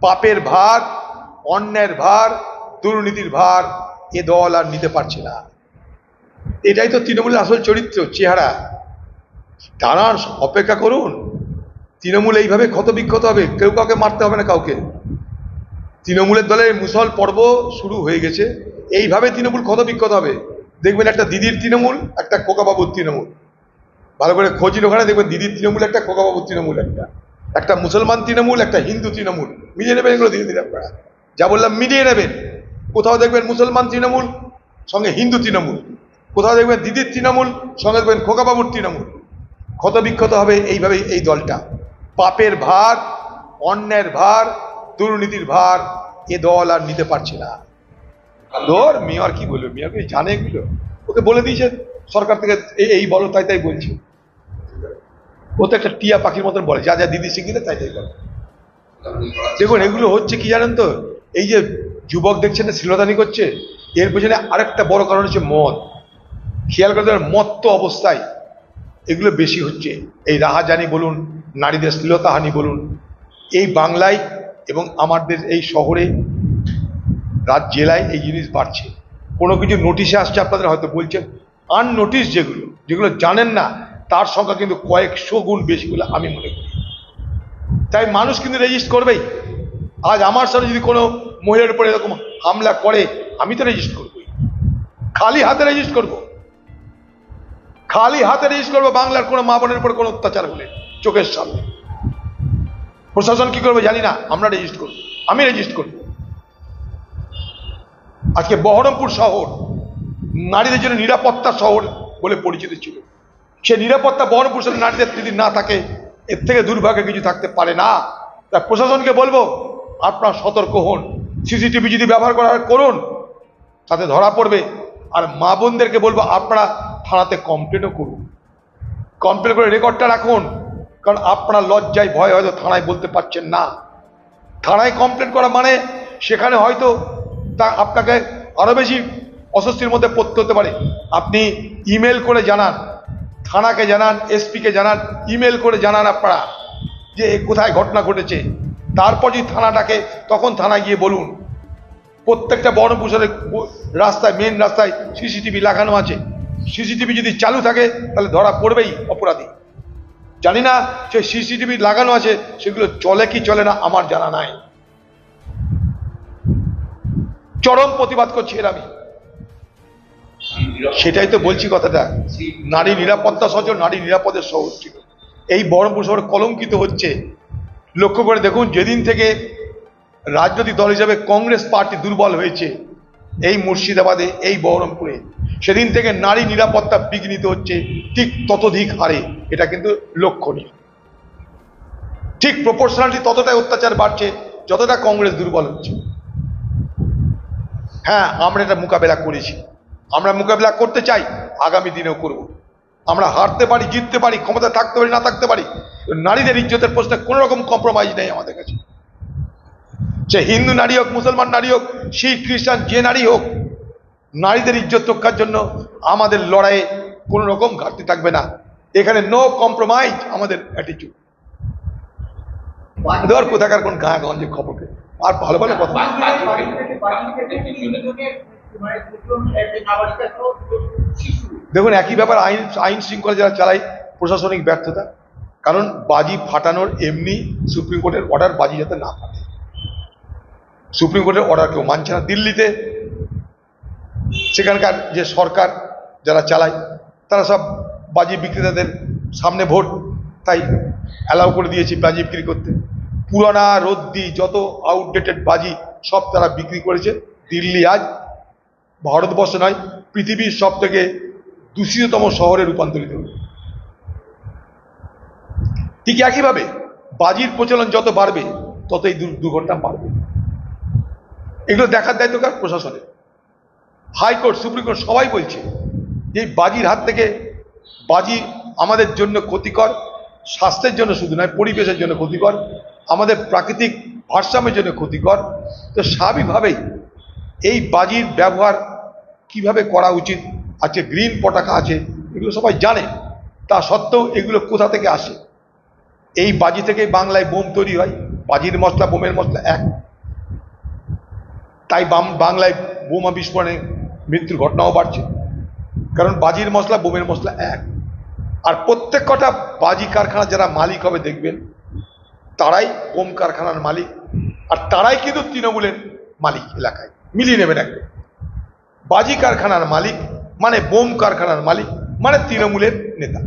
পাপের ভার, অন্যায়ের ভার, দুর্নীতির ভার এ দল আর নিতে পারছে না। এটাই তো তৃণমূলের আসল চরিত্র, চেহারা। দাঁড়ান, অপেক্ষা করুন। তৃণমূল এইভাবে ক্ষতবিক্ষত হবে, কেউ কাউকে মারতে হবে না কাউকে। তৃণমূলের দলের মুসল পর্ব শুরু হয়ে গেছে, এইভাবে তৃণমূল ক্ষতবিক্ষত হবে। দেখবেন একটা দিদির তৃণমূল, একটা খোকাবাবুর তৃণমূল। ভালো করে খোঁজ ওখানে দেখবেন দিদির তৃণমূল একটা, খোকাবাবুর তৃণমূল একটা, একটা মুসলমান তৃণমূল, একটা হিন্দু তৃণমূল। মিলিয়ে নেবেন এগুলো ধীরে ধীরে আপনারা, যা বললাম মিলিয়ে নেবেন। কোথাও দেখবেন মুসলমান তৃণমূল সঙ্গে হিন্দু তৃণমূল, কোথাও দেখবেন দিদির তৃণমূল সঙ্গে দেখবেন খোকাবাবুর তৃণমূল। ক্ষতবিক্ষত হবে এইভাবে এই দলটা। পাপের ভার, অন্যায়ের ভার, দুর্নীতির ভার এ দল আর নিতে পারছে না। ধর মেয়র কি বলবে, মেয়র কি জানে এগুলো? ওকে বলে দিয়েছে সরকার থেকে এই বলো, তাই তাই বলছে। ও তো একটা টিয়া পাখির মতন বলে, যা যা দিদি শিখিলে তাই তাই বলে। দেখুন এগুলো হচ্ছে কি জানেন তো, এই যে যুবক দেখছেন না শ্লীলতানি করছে, এর পেছনে আরেকটা বড় কারণ হচ্ছে মদ। খেয়াল করে দেবেন মত্ত অবস্থায় এগুলো বেশি হচ্ছে। এই রাহাজানি বলুন, নারীদের শ্লীলতাহানি বলুন, এই বাংলায় এবং আমাদের এই শহরে, জেলায় এই জিনিস বাড়ছে। কোনো কিছু নোটিশে আসছে, আপনাদের হয়তো বলছেন, আননোটিস যেগুলো যেগুলো জানেন না, তার সংখ্যা কিন্তু কয়েকশো গুণ বেশি বলে আমি মনে করি। তাই মানুষ কিন্তু রেজিস্ট করবেই। আজ আমার সাথে যদি কোনো মহিলার উপরে এরকম হামলা করে, আমি তো রেজিস্ট করবই, খালি হাতে রেজিস্ট করব, খালি হাতে রেজিস্ট করবো। বাংলার কোনো মা বোনের উপর কোনো অত্যাচার হলে চোখের সামনে, প্রশাসন কি করবে জানি না, আমরা রেজিস্ট করব, আমি রেজিস্ট করব। আজকে বহরমপুর শহর নারীদের জন্য নিরাপত্তা শহর বলে পরিচিত ছিল। সে নিরাপত্তা বহরমপুর শহরে নারীদের যদি না থাকে, এর থেকে দুর্ভাগ্য কিছু থাকতে পারে না। তাই প্রশাসনকে বলবো, আপনারা সতর্ক হন। সিসিটিভি যদি ব্যবহার করুন, তাতে ধরা পড়বে। আর মা বোনদেরকে বলবো, আপনারা থানাতে কমপ্লেনও করুন, কমপ্লেন করে রেকর্ডটা রাখুন। কারণ আপনারা লজ্জায় ভয় হয়তো থানায় বলতে পারছেন না। থানায় কমপ্লেন করা মানে সেখানে হয়তো তা আপনাকে আরো বেশি অস্বস্তির মধ্যে পড়তে হতে পারে। আপনি ইমেল করে জানান, থানাকে জানান, এসপিকে জানান, ইমেল করে জানান আপনারা যে কোথায় ঘটনা ঘটেছে। তারপর যদি থানা ডাকে, তখন থানায় গিয়ে বলুন। প্রত্যেকটা বহরমপুর শহরের রাস্তায়, মেন রাস্তায় সিসিটিভি লাগানো আছে। সিসিটিভি যদি চালু থাকে তাহলে ধরা পড়বেই অপরাধী। জানি না সেই সিসিটিভি লাগানো আছে সেগুলো চলে কি চলে না আমার জানা নাই। চরম প্রতিবাদ করছি এর আমি। সেটাই তো বলছি কথাটা, নারী নিরাপত্তা সচল, নারী নিরাপদের শহর ছিল। এই বহরমপুর শহর কলঙ্কিত হচ্ছে। লক্ষ্য করে দেখুন, যেদিন থেকে রাজনৈতিক দল হিসেবে কংগ্রেস পার্টি দুর্বল হয়েছে এই মুর্শিদাবাদে, এই বহরমপুরে, সেদিন থেকে নারী নিরাপত্তা বিঘ্নিত হচ্ছে ঠিক ততোধিক হারে। এটা কিন্তু লক্ষণীয়। ঠিক প্রপোর্শনালিটি ততটাই অত্যাচার বাড়ছে যতটা কংগ্রেস দুর্বল হচ্ছে। হ্যাঁ, আমরা এটা মোকাবেলা করেছি, আমরা মোকাবেলা করতে চাই, আগামী দিনেও করব। আমরা হারতে পারি, জিততে পারি, ক্ষমতা থাকতে পারি, না থাকতে পারি, নারীদের ইজ্জতের প্রশ্নে কোনো রকম কম্প্রোমাইজ নেই আমাদের কাছে। সে হিন্দু নারী হোক, মুসলমান নারী হোক, শিখ খ্রিস্টান যে নারী হোক, নারীদের ইজ্জত রক্ষার জন্য আমাদের লড়াইয়ে কোনো রকম ঘাটতি থাকবে না। এখানে নো কম্প্রোমাইজ আমাদের অ্যাটিটিউড। ধর কোথাকার কোন গাঁ-গঞ্জে খবরকে আর ভালো ভালো কথা। দেখুন একই ব্যাপার, আইন শৃঙ্খলা যারা চালায়, প্রশাসনিক ব্যর্থতা। কারণ বাজি ফাটানোর এমনি সুপ্রিম কোর্টের অর্ডার, বাজি যাতে না ফাটে, সুপ্রিম কোর্টের অর্ডার কেউ মানছে না। দিল্লিতে সেখানকার যে সরকার যারা চালায়, তারা সব বাজি বিক্রেতাদের সামনে ভোট, তাই অ্যালাউ করে দিয়েছে বাজি বিক্রি করতে। পুরানা রদ্দি যত আউটডেটেড বাজি সব তারা বিক্রি করেছে। দিল্লি আজ ভারতবর্ষ নয়, পৃথিবীর সব থেকে দূষিততম শহরে রূপান্তরিত হল। ঠিক একইভাবে বাজির প্রচলন যত বাড়বে, তত এই দুর্ঘটনা বাড়বে। এগুলো দেখার দায়িত্ব কার? প্রশাসনের। হাইকোর্ট, সুপ্রিম কোর্ট সবাই বলছে যে বাজির হাত থেকে, বাজি আমাদের জন্য ক্ষতিকর, স্বাস্থ্যের জন্য শুধু নয়, পরিবেশের জন্য ক্ষতিকর, আমাদের প্রাকৃতিক ভারসাম্যের জন্য ক্ষতিকর। তো স্বাভাবিকভাবেই এই বাজির ব্যবহার কিভাবে করা উচিত, আজকে গ্রিন পতাকা আছে, এগুলো সবাই জানে। তা সত্ত্বেও এগুলো কোথা থেকে আসে? এই বাজি থেকে বাংলায় বোম তৈরি হয়, বাজির মশলা বোমের মশলা এক, তাই বাংলায় বোমা বিস্ফোরণে মৃত্যুর ঘটনাও বাড়ছে, কারণ বাজির মশলা বোমের মশলা এক। আর প্রত্যেক কটা বাজি কারখানা যারা মালিক হবে দেখবেন তারাই বোম কারখানার মালিক, আর তারাই কিন্তু তৃণমূলের মালিক এলাকায়, মিলিয়ে নেবেন একদম। বাজি কারখানার মালিক মানে বোম কারখানার মালিক মানে তৃণমূলের নেতা।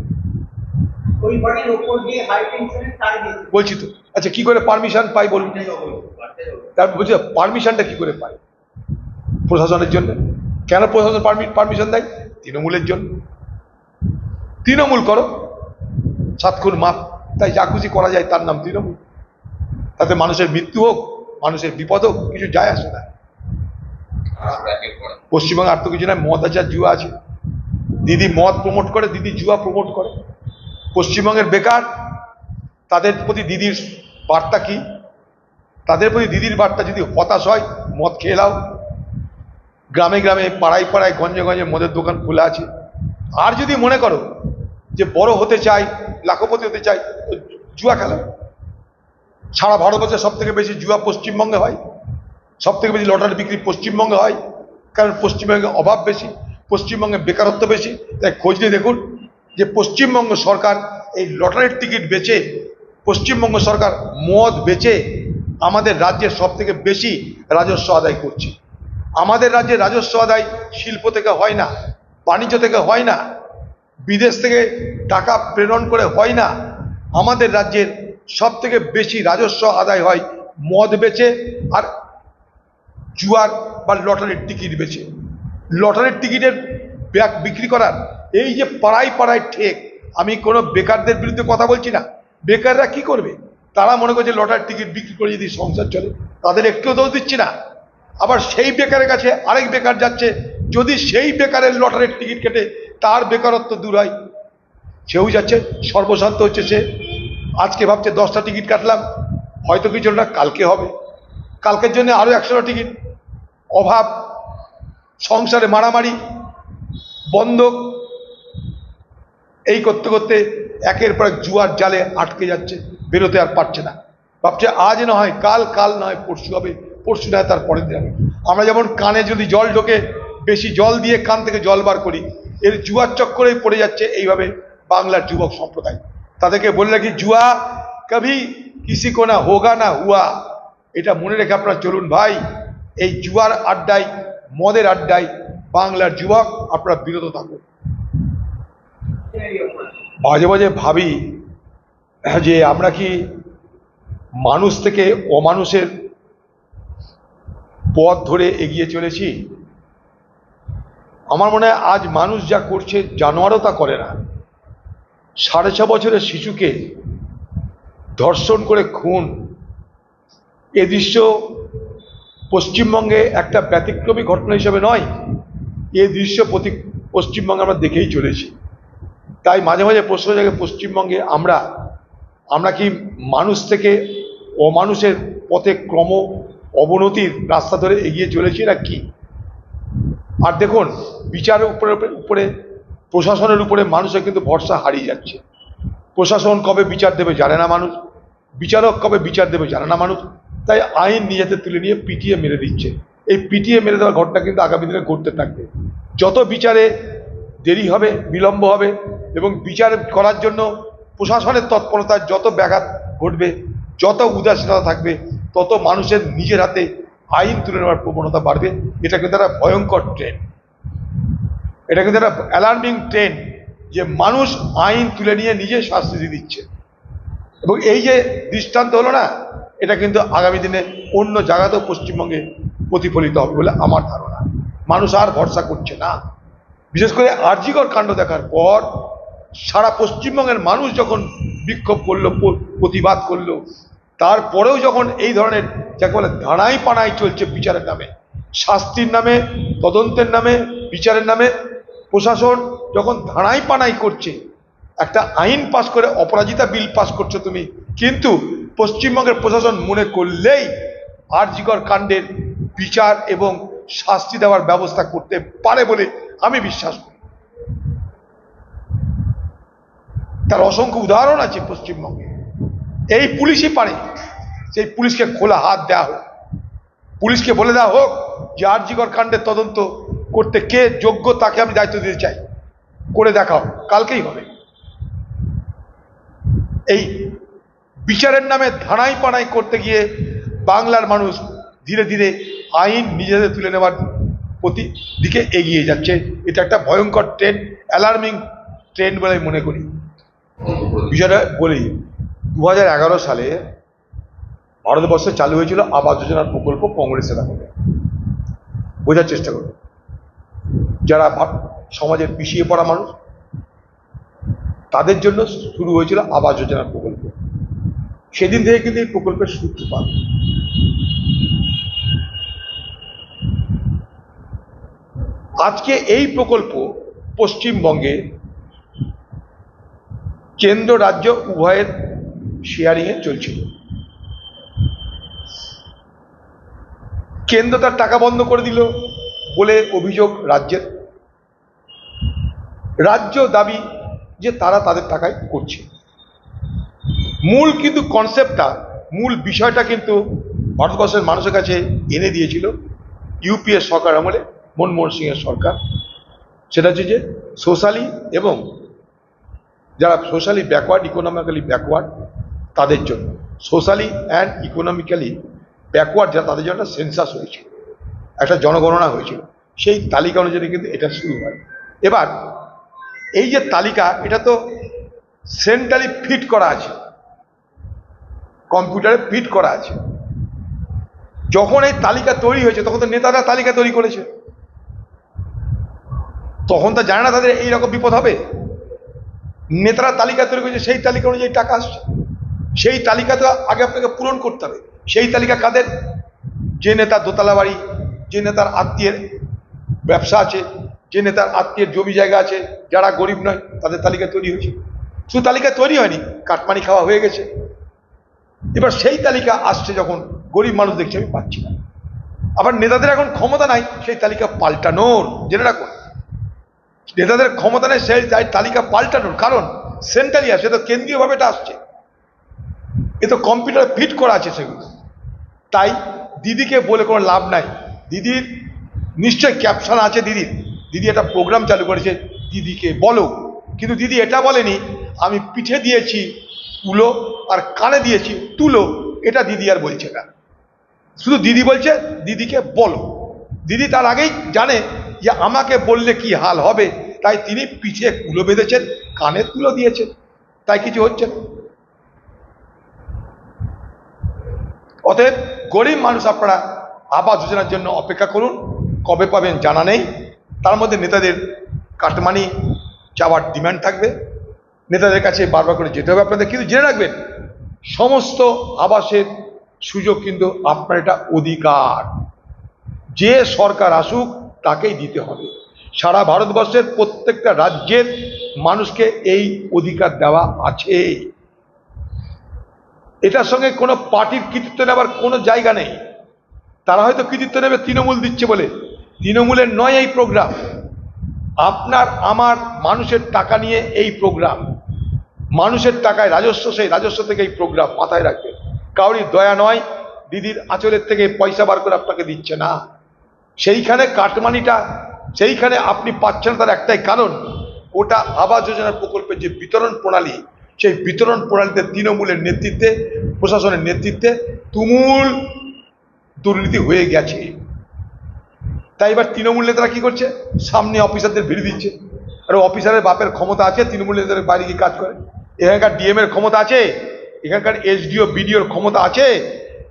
বলছি তো, আচ্ছা কি করে পারমিশন পাই বলুন? তারপর বলছি পারমিশনটা কি করে পাই? প্রশাসনের জন্য। কেন প্রশাসন পারমিশন দেয়? তৃণমূলের জন্য। তৃণমূল করো, 7 খুন মাপ, তাই যা খুশি করা যায় তার নাম তৃণমূল। তাতে মানুষের মৃত্যু হোক, মানুষের বিপদ হোক, কিছু যায় আসে না। পশ্চিমবঙ্গে আর তো কিছু নয়, মদ আছে আর জুয়া আছে। দিদি মদ প্রমোট করে, দিদি জুয়া প্রমোট করে। পশ্চিমবঙ্গের বেকার, তাদের প্রতি দিদির বার্তা কি? তাদের প্রতি দিদির বার্তা যদি হতাশ হয়, মদ খেয়ে নাও। গ্রামে গ্রামে পাড়ায় পাড়ায় গঞ্জে গঞ্জে মদের দোকান খোলা আছে। আর যদি মনে করো যে বড় হতে চাই, লাখপতি হতে চাই, জুয়া খেলা। সারা ভারতবর্ষে সব থেকে বেশি জুয়া পশ্চিমবঙ্গে হয়, সব থেকে বেশি লটারি বিক্রি পশ্চিমবঙ্গে হয়, কারণ পশ্চিমবঙ্গে অভাব বেশি, পশ্চিমবঙ্গে বেকারত্ব বেশি। তাই খোঁজ নিয়ে দেখুন যে পশ্চিমবঙ্গ সরকার এই লটারির টিকিট বেচে, পশ্চিমবঙ্গ সরকার মদ বেচে আমাদের রাজ্যের সব থেকে বেশি রাজস্ব আদায় করছে। আমাদের রাজ্যে রাজস্ব আদায় শিল্প থেকে হয় না, বাণিজ্য থেকে হয় না, বিদেশ থেকে টাকা প্রেরণ করে হয় না। আমাদের রাজ্যের সব থেকে বেশি রাজস্ব আদায় হয় মদ বেচে আর জুয়ার বা লটারির টিকিট বেচে। লটারির টিকিটের ব্যাগ বিক্রি করার এই যে পাড়ায় পাড়ায় ঠেক, আমি কোনো বেকারদের বিরুদ্ধে কথা বলছি না। বেকাররা কি করবে? তারা মনে করছে লটারির টিকিট বিক্রি করে যদি সংসার চলে, তাদের একটুও দোষ দিচ্ছি না। আবার সেই বেকারের কাছে আরেক বেকার যাচ্ছে, যদি সেই বেকারের লটারির টিকিট কেটে তার বেকারত্ব দূর হয়, সেও যাচ্ছে, সর্বশান্ত হচ্ছে সে। আজকে ভাবছে 10টা টিকিট কাটলাম, হয়তো কিছু না কালকে হবে, কালকের জন্য আরো 100টা টিকিট। অভাব, সংসারে মারামারি, বন্ধক, এই করতে করতে একের পর এক জুয়ার জালে আটকে যাচ্ছে, বেরোতে আর পারছে না। ভাবছে আজ না হয় কাল, কাল নয় পরশু হবে, পরশু নয় তার পরের দিন হবে। আমরা যেমন কানে যদি জল ঢোকে, বেশি জল দিয়ে কান থেকে জল বার করি, এর জুয়ার চক্করেই পড়ে যাচ্ছে এইভাবে বাংলার যুবক সম্প্রদায়। তাদেরকে বললে কি জুয়া কবি কিসি কো না হোগা না হুয়া, এটা মনে রেখে আপনারা চলুন ভাই। এই জুয়ার আড্ডায়, মদের আড্ডায় বাংলার যুবক আপনারা বিরত থাকুন। মাঝে মাঝে ভাবি যে আমরা কি মানুষ থেকে অমানুষের পথ ধরে এগিয়ে চলেছি? আমার মনে হয় আজ মানুষ যা করছে জানোয়ারও তা করে না। 6.5 বছরের শিশুকে ধর্ষণ করে খুন, এ দৃশ্য পশ্চিমবঙ্গে একটা ব্যতিক্রমী ঘটনা হিসেবে নয়, এ দৃশ্য পশ্চিমবঙ্গে আমরা দেখেই চলেছি। তাই মাঝে মাঝে প্রশ্ন জাগে, পশ্চিমবঙ্গে আমরা কি মানুষ থেকে অমানুষের পথে ক্রম অবনতির রাস্তা ধরে এগিয়ে চলেছি না কি? আর দেখুন, বিচারের উপরে প্রশাসনের উপরে মানুষের কিন্তু ভরসা হারিয়ে যাচ্ছে। প্রশাসন কবে বিচার দেবে জানে না মানুষ, বিচারক কবে বিচার দেবে জানে না মানুষ। তাই আইন নিজেদের তুলে নিয়ে পিটিয়ে মেরে দিচ্ছে। এই পিটিয়ে মেরে দেওয়ার ঘটনা কিন্তু আগামী দিনে ঘটতে থাকবে। যত বিচারে দেরি হবে, বিলম্ব হবে এবং বিচার করার জন্য প্রশাসনের তৎপরতার যত ব্যাঘাত ঘটবে, যত উদাসীনতা থাকবে, তত মানুষের নিজের হাতে আইন তুলে নেওয়ার প্রবণতা বাড়বে। এটা কিন্তু একটা ভয়ঙ্কর ট্রেন্ড, এটা কিন্তু একটা অ্যালার্মিং ট্রেন্ড যে মানুষ আইন তুলে নিয়ে নিজে শাস্তি দিয়ে দিচ্ছে। এবং এই যে দৃষ্টান্ত হলো না, এটা কিন্তু আগামী দিনে অন্য জায়গাতেও পশ্চিমবঙ্গে প্রতিফলিত হবে বলে আমার ধারণা। মানুষ আর ভরসা করছে না। বিশেষ করে আরজিকর কাণ্ড দেখার পর সারা পশ্চিমবঙ্গের মানুষ যখন বিক্ষোভ করলো, প্রতিবাদ করলো, তারপরেও যখন এই ধরনের যাকে বলে ধানাই পানাই চলছে বিচারের নামে, শাস্তির নামে, তদন্তের নামে, বিচারের নামে, প্রশাসন যখন ধানাই পানাই করছে, একটা আইন পাস করে অপরাজিতা বিল পাস করছো তুমি, কিন্তু পশ্চিমবঙ্গের প্রশাসন মনে করলেই আরজিকর কাণ্ডের বিচার এবং শাস্তি দেওয়ার ব্যবস্থা করতে পারে বলে আমি বিশ্বাস করি। তার অসংখ্য উদাহরণ আছে পশ্চিমবঙ্গে। এই পুলিশই পারে, সেই পুলিশকে খোলা হাত দেওয়া হোক, পুলিশকে বলে দেওয়া হোক যে আর.জি. কর কাণ্ডের তদন্ত করতে কে যোগ্য তাকে আমি দায়িত্ব দিতে চাই, করে দেখাও, কালকেই হবে। এই বিচারের নামে ধানাই পানাই করতে গিয়ে বাংলার মানুষ ধীরে ধীরে আইন নিজেদের তুলে নেওয়ার প্রতি দিকে এগিয়ে যাচ্ছে। এটা একটা ভয়ঙ্কর ট্রেন্ড, অ্যালার্মিং ট্রেন্ড বলে মনে করি। বিষয়টা বলি, 2011 সালে ভারতবর্ষে চালু হয়েছিল আবাস যোজনার প্রকল্প কংগ্রেসের আমলে। বোঝার চেষ্টা করুন, যারা সমাজের পিছিয়ে পড়া মানুষ তাদের জন্য শুরু হয়েছিল আবাস যোজনার প্রকল্প। সেদিন থেকে কিন্তু এই প্রকল্পের সূত্রপাত। আজকে এই প্রকল্প পশ্চিমবঙ্গে কেন্দ্র রাজ্য উভয়ের শেয়ারিংয়ে চলছিল। কেন্দ্র তার টাকা বন্ধ করে দিল বলে অভিযোগ রাজ্যের। রাজ্য দাবি যে তারা তাদের টাকায় করছে। মূল কিন্তু কনসেপ্টটা, মূল বিষয়টা কিন্তু ভারতবর্ষের মানুষের কাছে এনে দিয়েছিল ইউপিএ সরকার আমলে, মনমোহন সিংয়ের সরকার। সেটা হচ্ছে যে সোশ্যালি এবং যারা সোশ্যালি ব্যাকওয়ার্ড, ইকোনমিক্যালি ব্যাকওয়ার্ড তাদের জন্য, সোশ্যালি অ্যান্ড ইকোনমিক্যালি ব্যাকওয়ার্ড যারা তাদের জন্য সেন্সাস হয়েছিল, একটা জনগণনা হয়েছিল। সেই তালিকা অনুযায়ী কিন্তু এটা শুরু হয়। এবার এই যে তালিকা, এটা তো সেন্ট্রালি ফিট করা আছে, কম্পিউটারে ফিট করা আছে। যখন এই তালিকা তৈরি হয়েছে তখন তো নেতারা তালিকা তৈরি করেছে, তখন তো জানে না তাদের এইরকম বিপদ হবে। নেতারা তালিকা তৈরি করেছে, সেই তালিকা অনুযায়ী টাকা আসছে। সেই তালিকা তো আগে আপনাকে পূরণ করতে হবে। সেই তালিকা কাদের? যে নেতার দোতলা বাড়ি, যে নেতার আত্মীয়ের ব্যবসা আছে, যে নেতার আত্মীয়ের জমি জায়গা আছে, যারা গরিব নয় তাদের তালিকা তৈরি হয়েছে। শুধু তালিকা তৈরি হয়নি, কাটমানি খাওয়া হয়ে গেছে। এবার সেই তালিকা আসছে যখন গরিব মানুষ দেখছে আমি পাচ্ছি না, আবার নেতাদের এখন ক্ষমতা নাই সেই তালিকা পাল্টানোর। জেনে রাখুন, নেতাদের ক্ষমতা নেই সেই তালিকা পাল্টানোর, কারণ সেন্ট্রালি আসে, তো কেন্দ্রীয়ভাবে এটা আসছে, এ তো কম্পিউটারে ফিট করা আছে সেগুলো। তাই দিদিকে বলে কোনো লাভ নাই। দিদির নিশ্চয় ক্যাপশন আছে দিদির, দিদি একটা প্রোগ্রাম চালু করেছে দিদিকে বলো, কিন্তু দিদি এটা বলেনি আমি পিঠে দিয়েছি তুলো আর কানে দিয়েছি তুলো, এটা দিদি আর বলছে না। শুধু দিদি বলছে দিদিকে বলো। দিদি তার আগেই জানে যে আমাকে বললে কি হাল হবে, তাই তিনি পিঠে কুলো বেঁধেছেন, কানে তুলো দিয়েছেন, তাই কিছু হচ্ছে না। অতএব গরিব মানুষ আপনারা আবাস যোজনার জন্য অপেক্ষা করুন, কবে পাবেন জানা নেই। তার মধ্যে নেতাদের কাটমানি চাওয়ার ডিমান্ড থাকবে, নেতাদের কাছে বারবার করে যেতে হবে আপনাদের। কিন্তু জেনে রাখবেন, সমস্ত আবাসের সুযোগ কিন্তু আপনার এটা অধিকার, যে সরকার আসুক তাকেই দিতে হবে। সারা ভারতবর্ষের প্রত্যেকটা রাজ্যের মানুষকে এই অধিকার দেওয়া আছে। এটার সঙ্গে কোনো পার্টির কৃতিত্ব নেবার কোনো জায়গা নেই। তারা হয়তো কৃতিত্ব নেবে তৃণমূল দিচ্ছে বলে, তৃণমূলের নয় এই প্রোগ্রাম। আপনার আমার মানুষের টাকা নিয়ে এই প্রোগ্রাম, মানুষের টাকায় রাজস্ব, সেই রাজস্ব থেকে এই প্রোগ্রাম, মাথায় রাখবেন। কাউরি দয়া নয়, দিদির আঁচলের থেকে পয়সা বার করে আপনাকে দিচ্ছে না। সেইখানে কাটমানিটা, সেইখানে আপনি পাচ্ছেন তার একটাই কারণ, ওটা আবাস যোজনার প্রকল্পের যে বিতরণ প্রণালী, সেই বিতরণ প্রণালীতে তৃণমূলের নেতৃত্বে, প্রশাসনের নেতৃত্বে তুমুল দুর্নীতি হয়ে গেছে। তাই এবার তৃণমূল নেতারা কি করছে, সামনে অফিসারদের ভিড় দিচ্ছে। আর অফিসারের বাপের ক্ষমতা আছে, তৃণমূল নেতাদের বাইরে গিয়ে কাজ করে। এখানকার ডিএম এর ক্ষমতা আছে, এখানকার এসডিও বিডিওর ক্ষমতা আছে,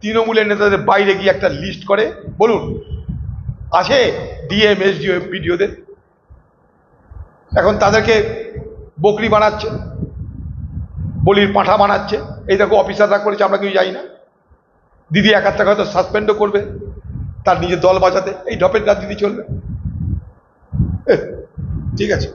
তৃণমূলের নেতাদের বাইরে গিয়ে একটা লিস্ট করে, বলুন আছে ডিএম এসডিও বিডিওদের? এখন তাদেরকে বকরি বানাচ্ছে, বলির পাঁঠা বানাচ্ছে। এই দেখো অফিসাররা করেছে, আমরা কেউ যাই না। দিদি এক হাত টাকা হয়তো সাসপেন্ডও করবে তার নিজের দল বাঁচাতে। এই ঢপের রাজনীতি চলবে, ঠিক আছে।